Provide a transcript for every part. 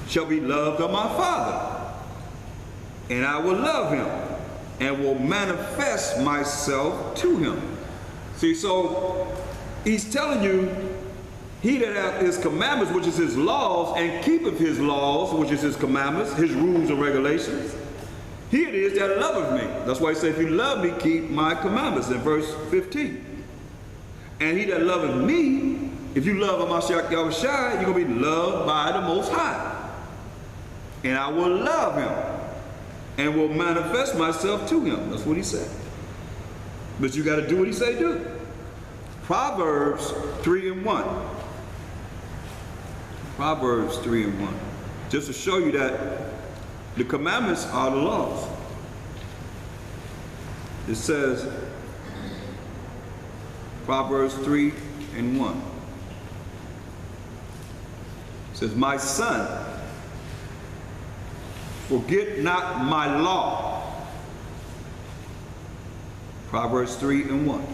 shall be loved of my Father, and I will love him and will manifest myself to him. See, so he's telling you, he that hath his commandments, which is his laws, and keepeth his laws, which is his commandments, his rules and regulations, he it is that loveth me. That's why he said, if you love me, keep my commandments, in verse 15. And he that loveth me, if you love Hamashiach Yahushua, you're going to be loved by the Most High. And I will love him and will manifest myself to him. That's what he said. But you got to do what he say do. Proverbs 3:1. Proverbs 3:1. Just to show you that the commandments are the laws. It says, Proverbs 3:1. It says, my son, forget not my law. Proverbs 3:1. It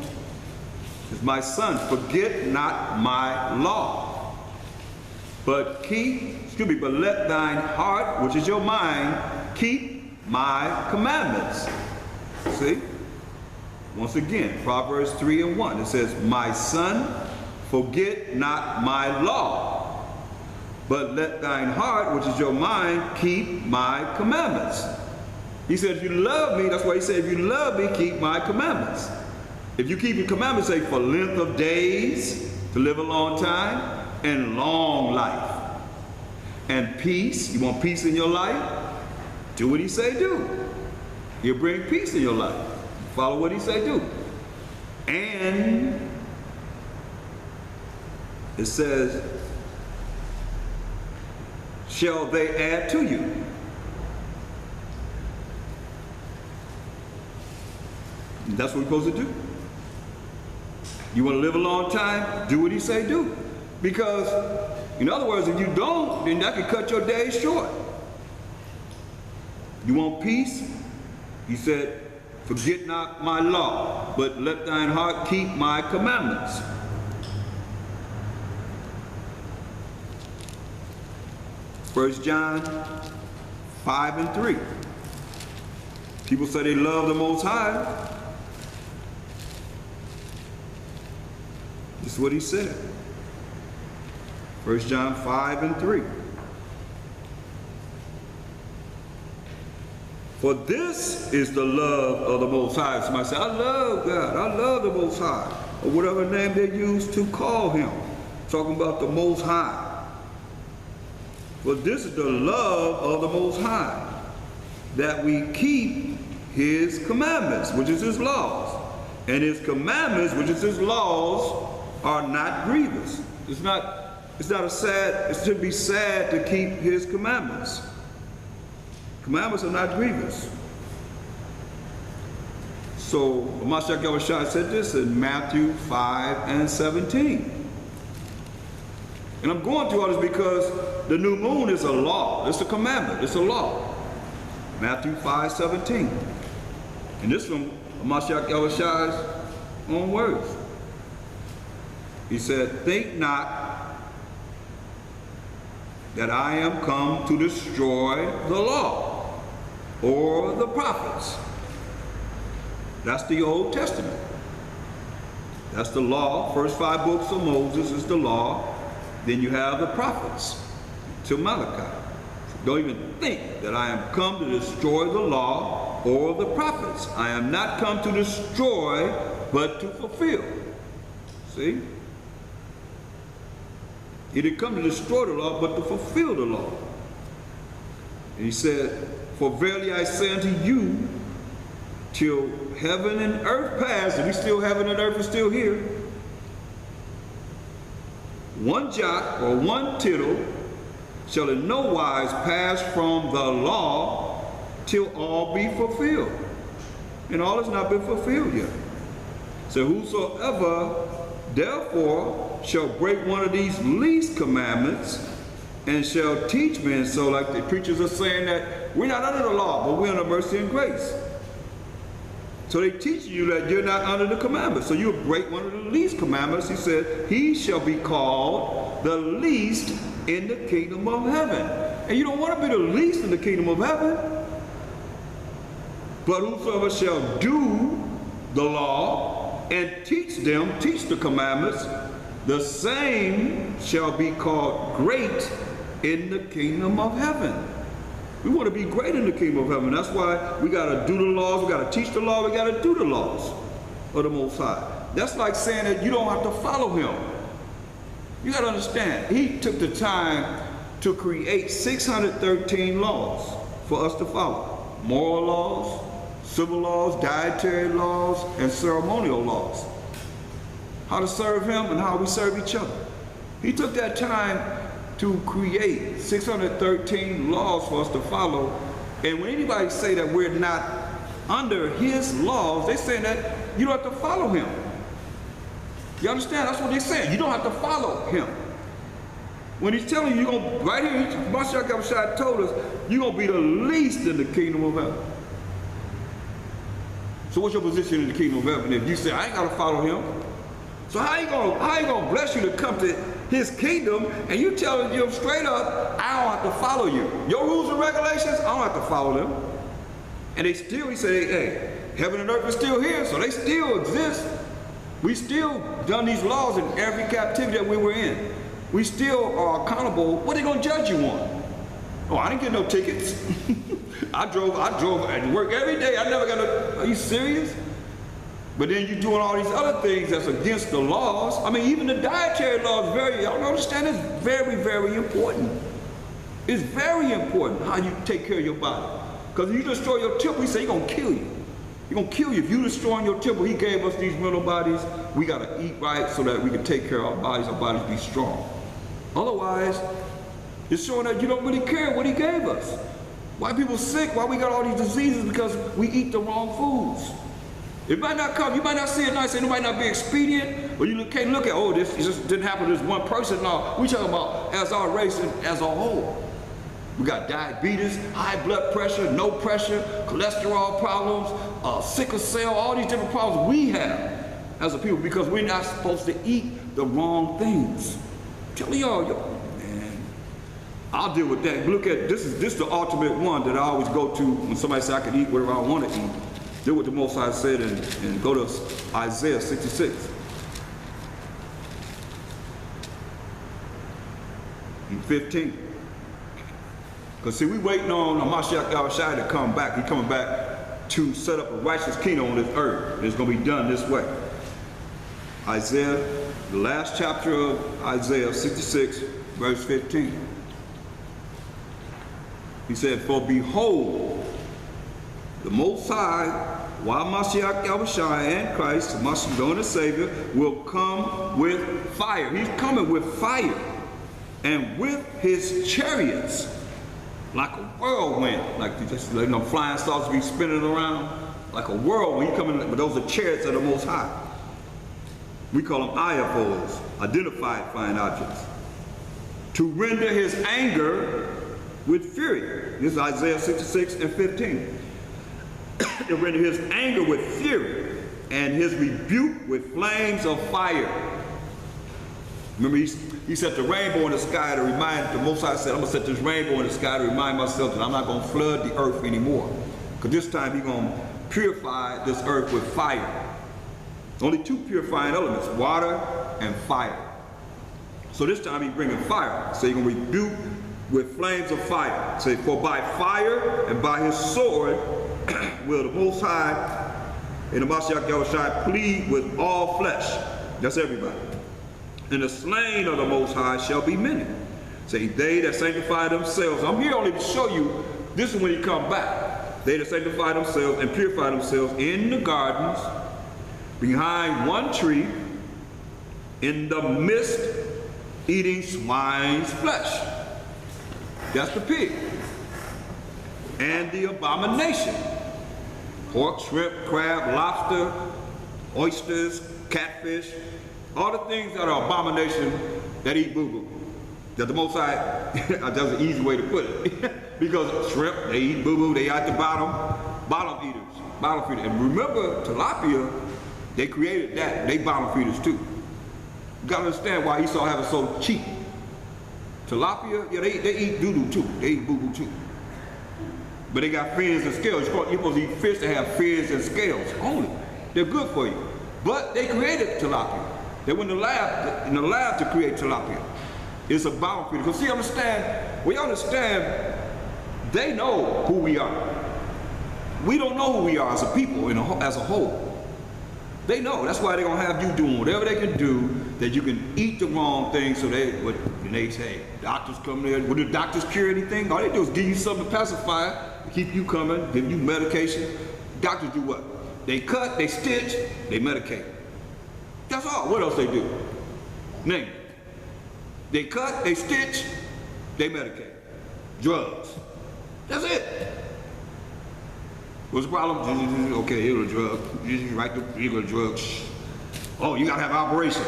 says, my son, forget not my law, but let thine heart, which is your mind, keep my commandments. See? Once again, Proverbs 3:1. It says, my son, forget not my law, but let thine heart, which is your mind, keep my commandments. He said, if you love me, that's why he said, if you love me, keep my commandments. If you keep your commandments, say, for length of days, to live a long time, and long life, and peace. You want peace in your life? Do what he say do. He'll bring peace in your life. Follow what he say do. And it says, shall they add to you? And that's what we're supposed to do. You want to live a long time? Do what he say do. Because, in other words, if you don't, then that could cut your days short. You want peace? He said, forget not my law, but let thine heart keep my commandments. First John 5:3. People say they love the Most High. This is what he said. 1 John 5:3. For this is the love of the Most High. Somebody say, I love God. I love the Most High. Or whatever name they use to call him. Talking about the Most High. For this is the love of the Most High, that we keep his commandments, which is his laws. And his commandments, which is his laws, are not grievous. It should be sad to keep his commandments. Commandments are not grievous. So Hamashiach Yahushua said this in Matthew 5:17. And I'm going through all this because the new moon is a law. It's a commandment. It's a law. Matthew 5:17. And this from Hamashiach Yahushua's own words. He said, think not that I am come to destroy the law or the prophets. That's the Old Testament. That's the law. First 5 books of Moses is the law. Then you have the prophets till Malachi. Don't even think that I am come to destroy the law or the prophets. I am not come to destroy, but to fulfill. See? He didn't come to destroy the law, but to fulfill the law. And he said, for verily I say unto you, till heaven and earth pass, and we still heaven and earth is still here, one jot or one tittle shall in no wise pass from the law till all be fulfilled. And all has not been fulfilled yet. So whosoever therefore shall break one of these least commandments and shall teach men, so like the preachers are saying that we're not under the law, but we're under mercy and grace. So they teach you that you're not under the commandments. So you break one of the least commandments. He said, he shall be called the least in the kingdom of heaven. and you don't want to be the least in the kingdom of heaven. But whosoever shall do the law and teach the commandments, the same shall be called great in the kingdom of heaven. We want to be great in the kingdom of heaven. That's why we got to do the laws, we got to teach the law, we got to do the laws of the Most High. That's like saying that you don't have to follow him. You got to understand, he took the time to create 613 laws for us to follow. Moral laws, civil laws, dietary laws, and ceremonial laws. How to serve him and how we serve each other. He took that time to create 613 laws for us to follow. And when anybody say that we're not under his laws, they say that you don't have to follow him. You understand? That's what they're saying. You don't have to follow him. When he's telling you, you're going to, right here, Mashiach Yahushua told us, you're going to be the least in the kingdom of heaven. So what's your position in the kingdom of heaven if you say, I ain't got to follow him? So how you gonna bless you to come to his kingdom and you telling him straight up, I don't have to follow you. Your rules and regulations, I don't have to follow them. And he said, hey, heaven and earth is still here, so they still exist. We still done these laws in every captivity that we were in. We still are accountable. What are they gonna judge you on? Oh, I didn't get no tickets. I drove at work every day. I never got a, are you serious? But then you're doing all these other things that's against the laws. I mean, even the dietary law is y'all don't understand, it's very, very important. It's very important how you take care of your body. Because if you destroy your temple, he said he's gonna kill you. He's gonna kill you. If you destroying your temple, he gave us these mental bodies. We gotta eat right so that we can take care of our bodies be strong. Otherwise, it's showing that you don't really care what he gave us. Why people sick, why we got all these diseases, because we eat the wrong foods. It might not come, you might not see it nice, and it might not be expedient, but you can't look at, oh, this just didn't happen to this one person. No, we talking about as our race and as a whole. We got diabetes, high blood pressure, no pressure, cholesterol problems, sickle cell, all these different problems we have as a people because we're not supposed to eat the wrong things. I'm telling y'all, man, I'll deal with that. Look at, this is the ultimate one that I always go to when somebody says I can eat whatever I want to eat. Do what the Most High said and go to Isaiah 66. And 15. Because see, we waiting on Mashiach Yahushua to come back. He's coming back to set up a righteous kingdom on this earth. And it's going to be done this way. Isaiah, the last chapter of Isaiah 66, verse 15. He said, for behold, the Most High, while Mashiach Yahushua and Christ, Mashiach, Lord and Savior, will come with fire. He's coming with fire. And with his chariots, like a whirlwind, like flying saucers be spinning around, like a whirlwind. He's coming, but those are chariots of the Most High. We call them ayavos, identified flying objects. To render his anger with fury. This is Isaiah 66 and 15. To render his anger with fury and his rebuke with flames of fire. Remember, he set the rainbow in the sky to remind, the Most High said, I'm going to set this rainbow in the sky to remind myself that I'm not going to flood the earth anymore. Because this time he's going to purify this earth with fire. Only two purifying elements, water and fire. So this time he's bringing fire. So he's going to rebuke with flames of fire. Say, for by fire and by his sword will the Most High and the Mashiach Yahushua plead with all flesh. That's everybody. And the slain of the Most High shall be many. Say, they that sanctify themselves. I'm here only to show you, this is when he come back. They that sanctify themselves and purify themselves in the gardens, behind one tree, in the midst, eating swine's flesh. That's the pig. And the abomination. Pork, shrimp, crab, lobster, oysters, catfish, all the things that are abomination that eat boo-boo. That the Most High, that's an easy way to put it. Because shrimp, they eat boo-boo, they at the bottom eaters, bottom feeders. And remember, tilapia, they created that, they bottom feeders too. You gotta understand why Esau have it so cheap. Tilapia, yeah, they eat doo-doo too. They eat boo-boo too. But they got fins and scales. You're supposed to eat fish that have fins and scales only. They're good for you. But they created tilapia. They went in the lab to create tilapia. It's a bounty. Because see, we understand, they know who we are. We don't know who we are as a people, as a whole. They know. That's why they're going to have you doing whatever they can do that you can eat the wrong thing. So they say, doctors come there. Will the doctors cure anything? All they do is give you something to pacify it, keep you coming, give you medication. Doctors do what? They cut, they stitch, they medicate. That's all. What else they do? Name it. They cut, they stitch, they medicate. Drugs. That's it. What's the problem? Okay, here's a drug. Here's a drug. Oh, you gotta have an operation.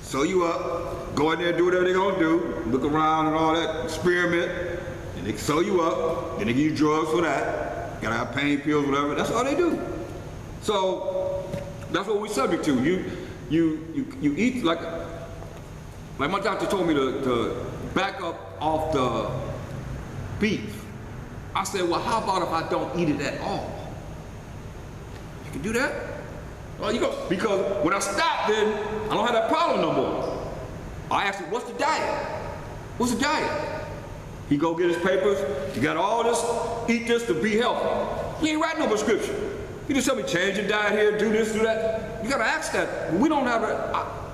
Sew you up, go in there, do whatever they're gonna do, look around and all that, experiment, and they sew you up, then they give you drugs for that. You gotta have pain pills, whatever. That's all they do. So that's what we're subject to. You eat like my doctor told me to back up off the beef. I said, well, how about if I don't eat it at all? You can do that? Well, because when I stop, then I don't have that problem no more. I asked him, what's the diet? What's the diet? He go get his papers. You got all this, eat this to be healthy. He ain't write no prescription. He just tell me, change your diet here, do this, do that. You gotta ask that. We don't have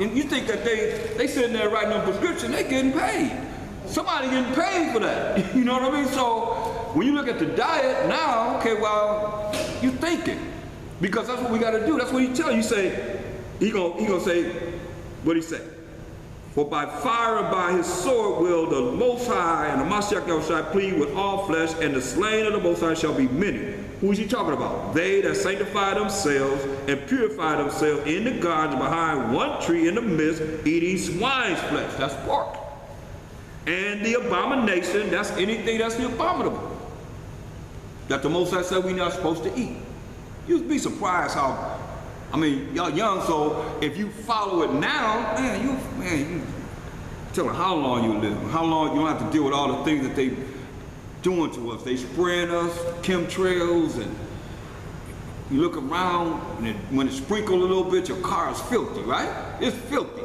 and you think that they sitting there writing a prescription, they getting paid. Somebody getting paid for that. You know what I mean? So when you look at the diet now, okay, well, you thinking. Because that's what we gotta do. That's what he tell you. You say, he gonna say, what'd he say? For by fire and by his sword will the Most High and the Mashiach shall plead with all flesh, and the slain of the Most High shall be many. Who is he talking about? They that sanctify themselves and purify themselves in the gardens behind one tree in the midst, eating swine's flesh. That's pork. And the abomination, that's anything that's the abominable that the Most High said we're not supposed to eat. You'd be surprised how, y'all young, so if you follow it now, you tell them how long you live, how long you don't have to deal with all the things that they doing to us. They spraying us, chemtrails, and you look around, and when it sprinkles a little bit, your car is filthy, right? It's filthy.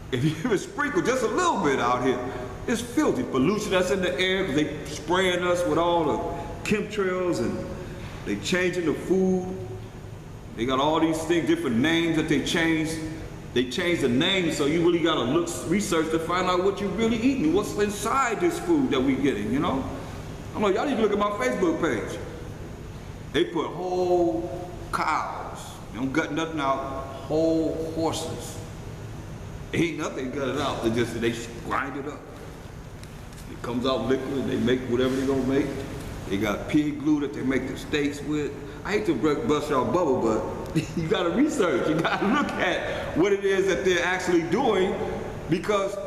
If you sprinkle just a little bit out here, it's filthy. Pollution that's in the air, because they spraying us with all the chemtrails, and they changing the food. They got all these things, different names that they change. They change the name, so you really gotta research to find out what you're really eating, what's inside this food that we getting, you know? I'm like, y'all need to look at my Facebook page. They put whole cows, they don't gut nothing out, whole horses. They ain't nothing gut it out, they grind it up. It comes out liquid, they make whatever they're gonna make. They got pig glue that they make the steaks with. I hate to bust y'all bubble, but you gotta research, you gotta look at what it is that they're actually doing, because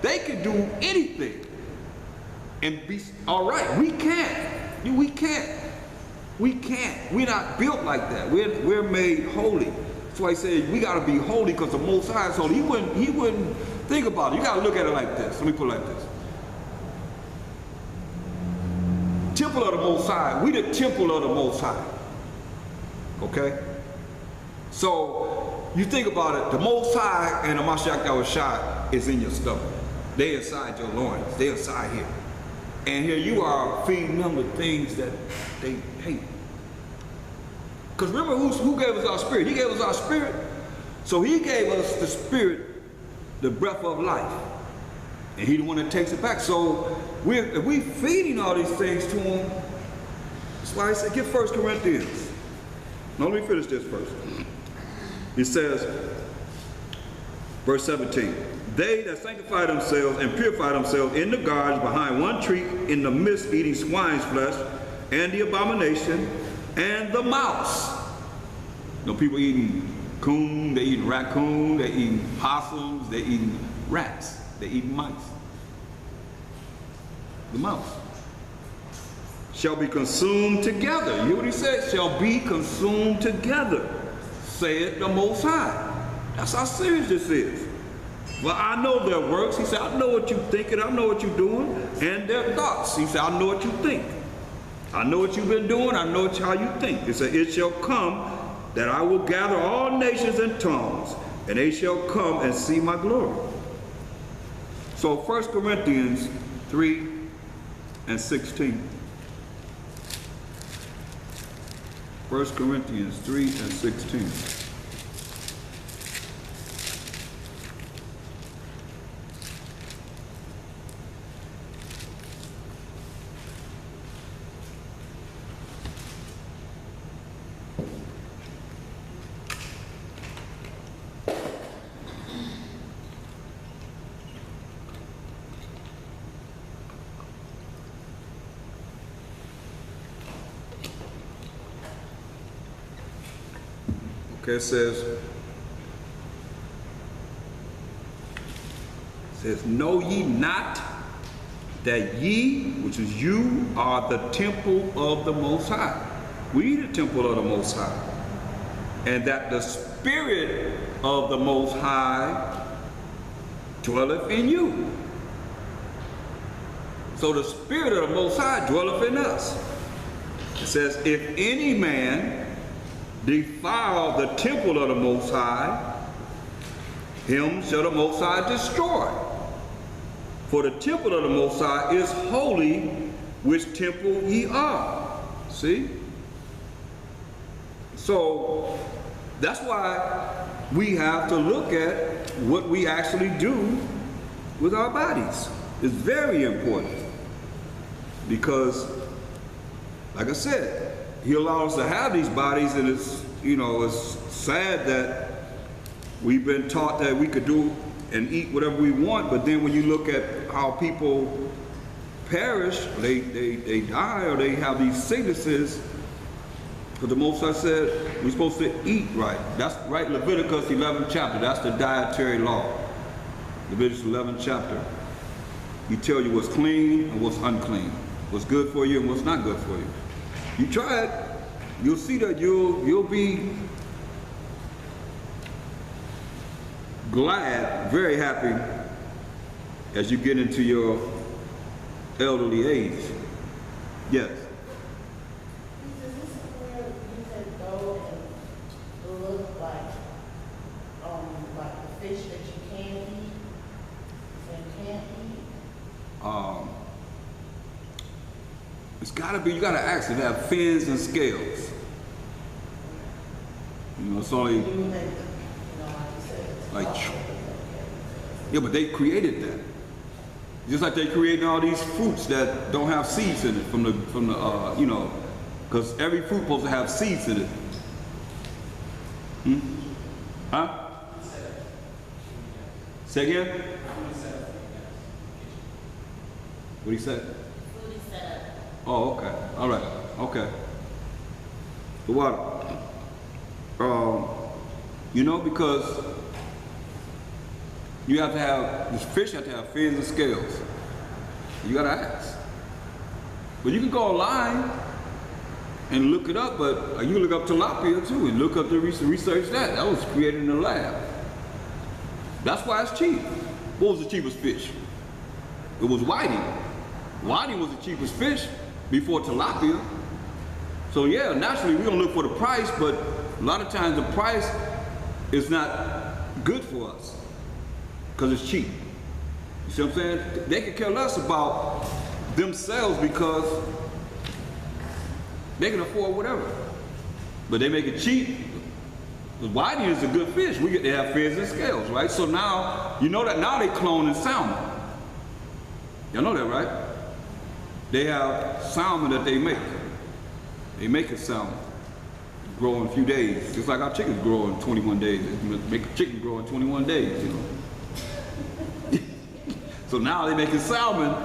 they can do anything and be all right. We can't. We're not built like that. We're made holy. That's why he said we gotta be holy because the Most High is holy. He wouldn't think about it. You gotta look at it like this. Let me put it like this. Temple of the Most High. We the temple of the Most High. Okay? So, you think about it, the Most High and the Mashiach Yahushua is in your stomach. They inside your loins. They inside here. And here you are feeding them the things that they hate. Because remember who gave us our spirit? He gave us our spirit. So he gave us the spirit, the breath of life. And he's the one that takes it back. So if we feeding all these things to him, that's why I said, get 1 Corinthians. Now let me finish this first. He says, verse 17, they that sanctify themselves and purify themselves in the gardens behind one tree in the midst, eating swine's flesh, and the abomination, and the mouse. You know, people eating coon, they eating raccoon, they eating possums, they eating rats, they eating mice. The mouse shall be consumed together. You hear what he said? Shall be consumed together, saith the Most High. That's how serious this is. Well, I know their works. He said, I know what you're thinking. I know what you're doing. And their thoughts. He said, I know what you think. I know what you've been doing. I know how you think. He said, it shall come that I will gather all nations and tongues, and they shall come and see my glory. So 1 Corinthians 3 and 16. 1 Corinthians 3 and 16. Okay, it says, know ye not that ye, which is you, are the temple of the Most High. We the temple of the Most High. And that the Spirit of the Most High dwelleth in you. So the Spirit of the Most High dwelleth in us. It says, if any man defile the temple of the Most High, him shall the Most High destroy. For the temple of the Most High is holy, which temple ye are. See? So that's why we have to look at what we actually do with our bodies. It's very important. Because, like I said, he allows us to have these bodies, and it's, you know, it's sad that we've been taught that we could do and eat whatever we want, but then when you look at how people perish, they die, or they have these sicknesses, because the Most High said we're supposed to eat right. That's right, Leviticus 11th chapter, that's the dietary law. Leviticus 11th chapter. He tell you what's clean and what's unclean, what's good for you and what's not good for you. You try it, you'll see that you'll be glad, very happy as you get into your elderly age. Yes. Is this where you can go and look like the fish that you can eat and can't eat? It's gotta be, you gotta actually have fins and scales. You know, it's only like, yeah, but they created that. Just like they created all these fruits that don't have seeds in it from the you know, because every fruit supposed to have seeds in it. Huh? Say again? What he said? Oh, okay. All right. Okay. The water. You know, because you have to have, this fish have to have fins and scales. You gotta ask. But you can go online and look it up, but you can look up tilapia too, and look up the research that. That was created in the lab. That's why it's cheap. What was the cheapest fish? It was whiting. Whiting was the cheapest fish before tilapia. So yeah, naturally we don't look for the price, but a lot of times the price is not good for us because it's cheap. You see what I'm saying? They could care less about themselves because they can afford whatever. But they make it cheap. The whiting is a good fish. We get to have fins and scales, right? So now, you know that now they cloning salmon. Y'all know that, right? They have salmon that they make. They make a salmon. Grow in a few days. Just like our chickens grow in 21 days. They make a chicken grow in 21 days, you know. So now they make a salmon.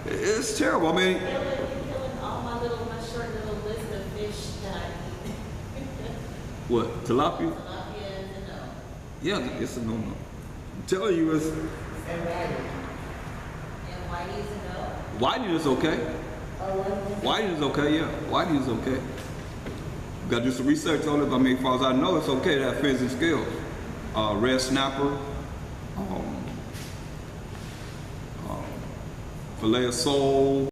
It's terrible. I mean, killing all my short little list of fish that I eat. what? Tilapia? Tilapia is a no. Yeah, it's a no-no. I'm telling you, it's. And whiting. And whitey is a no. Whiting is okay. Whiting is okay, yeah. Whiting is okay. You gotta do some research on it. I mean, as far as I know, it's okay to have fins and scales. Red snapper, filet of sole,